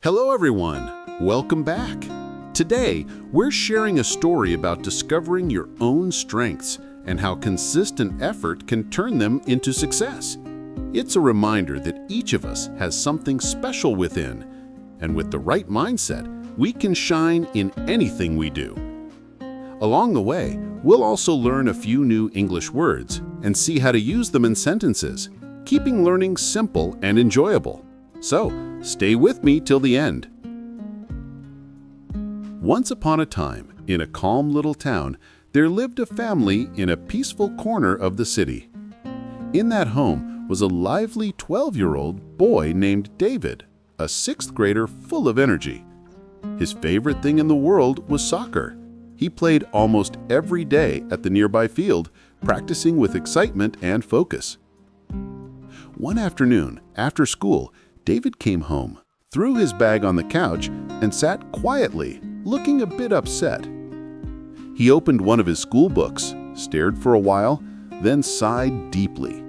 Hello everyone, welcome back. Today, we're sharing a story about discovering your own strengths and how consistent effort can turn them into success. It's a reminder that each of us has something special within, and with the right mindset, we can shine in anything we do. Along the way, we'll also learn a few new English words and see how to use them in sentences, keeping learning simple and enjoyable. So, stay with me till the end. Once upon a time, in a calm little town, there lived a family in a peaceful corner of the city. In that home was a lively 12-year-old boy named David, a sixth grader full of energy. His favorite thing in the world was soccer. He played almost every day at the nearby field, practicing with excitement and focus. One afternoon, after school, David came home, threw his bag on the couch, and sat quietly, looking a bit upset. He opened one of his school books, stared for a while, then sighed deeply.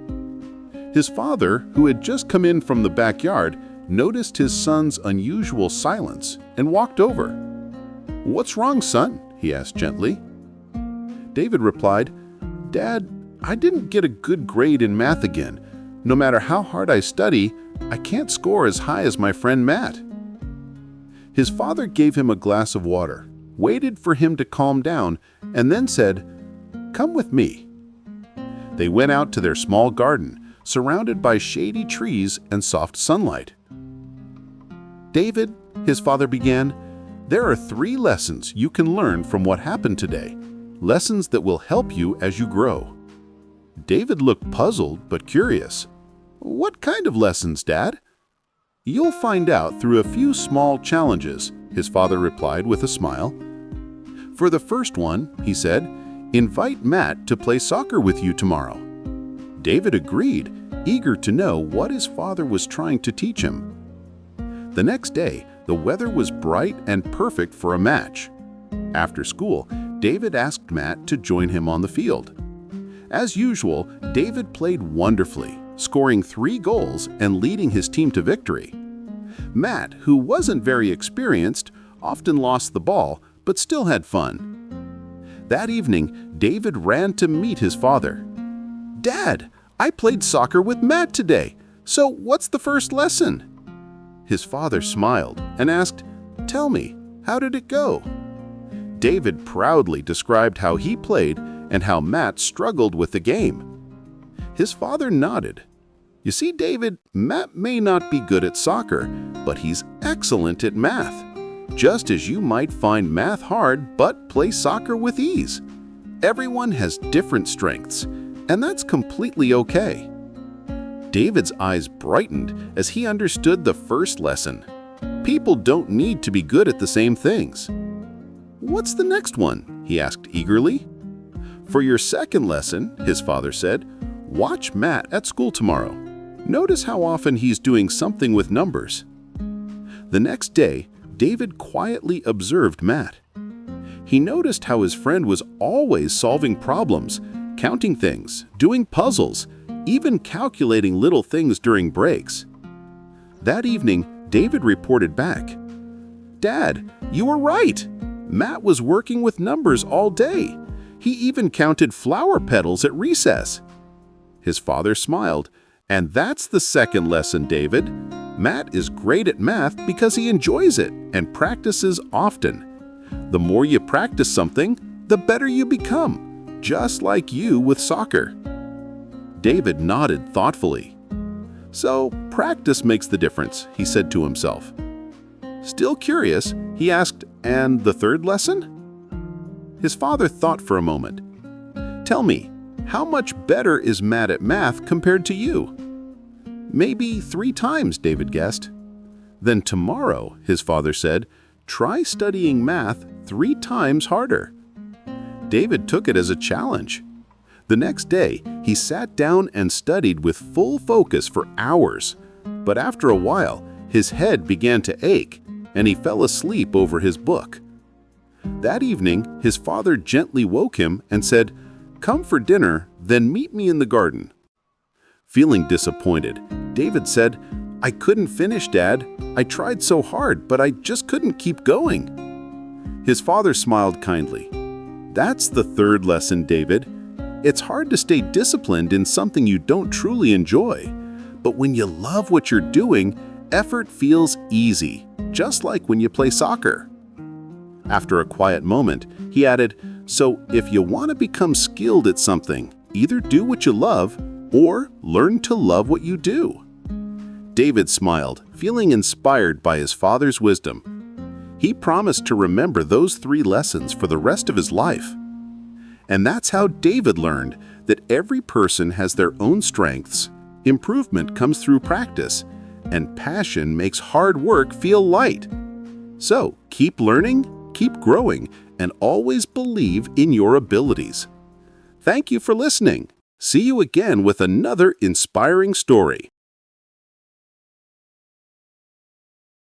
His father, who had just come in from the backyard, noticed his son's unusual silence and walked over. "What's wrong, son?" he asked gently. David replied, "Dad, I didn't get a good grade in math again. No matter how hard I study, I can't score as high as my friend Matt." His father gave him a glass of water, waited for him to calm down, and then said, "Come with me." They went out to their small garden, surrounded by shady trees and soft sunlight. "David," his father began, "there are 3 lessons you can learn from what happened today, lessons that will help you as you grow." David looked puzzled but curious. "What kind of lessons, Dad?" "You'll find out through a few small challenges," his father replied with a smile. "For the first one," he said, "invite Matt to play soccer with you tomorrow." David agreed, eager to know what his father was trying to teach him. The next day, the weather was bright and perfect for a match. After school, David asked Matt to join him on the field. As usual, David played wonderfully, scoring 3 goals and leading his team to victory. Matt, who wasn't very experienced, often lost the ball, but still had fun. That evening, David ran to meet his father. "Dad, I played soccer with Matt today, so what's the first lesson?" His father smiled and asked, "Tell me, how did it go?" David proudly described how he played and how Matt struggled with the game. His father nodded. "You see, David, Matt may not be good at soccer, but he's excellent at math. Just as you might find math hard but play soccer with ease. Everyone has different strengths, and that's completely okay." David's eyes brightened as he understood the first lesson. People don't need to be good at the same things. "What's the next one?" he asked eagerly. "For your second lesson," his father said, "watch Matt at school tomorrow. Notice how often he's doing something with numbers." The next day, David quietly observed Matt. He noticed how his friend was always solving problems, counting things, doing puzzles, even calculating little things during breaks. That evening, David reported back, "Dad, you were right. Matt was working with numbers all day. He even counted flower petals at recess." His father smiled. "And that's the second lesson, David. Matt is great at math because he enjoys it and practices often. The more you practice something, the better you become, just like you with soccer." David nodded thoughtfully. "So, practice makes the difference," he said to himself. Still curious, he asked, "And the third lesson?" His father thought for a moment. "Tell me, how much better is Matt at math compared to you?" "Maybe 3 times," David guessed. "Then tomorrow," his father said, "try studying math 3 times harder." David took it as a challenge. The next day, he sat down and studied with full focus for hours. But after a while, his head began to ache, and he fell asleep over his book. That evening, his father gently woke him and said, "Come for dinner, then meet me in the garden." Feeling disappointed, David said, "I couldn't finish, Dad. I tried so hard, but I just couldn't keep going." His father smiled kindly. "That's the third lesson, David. It's hard to stay disciplined in something you don't truly enjoy. But when you love what you're doing, effort feels easy, just like when you play soccer." After a quiet moment, he added, "So if you want to become skilled at something, either do what you love or learn to love what you do." David smiled, feeling inspired by his father's wisdom. He promised to remember those 3 lessons for the rest of his life. And that's how David learned that every person has their own strengths, improvement comes through practice, and passion makes hard work feel light. So keep learning, keep growing, and always believe in your abilities. Thank you for listening. See you again with another inspiring story.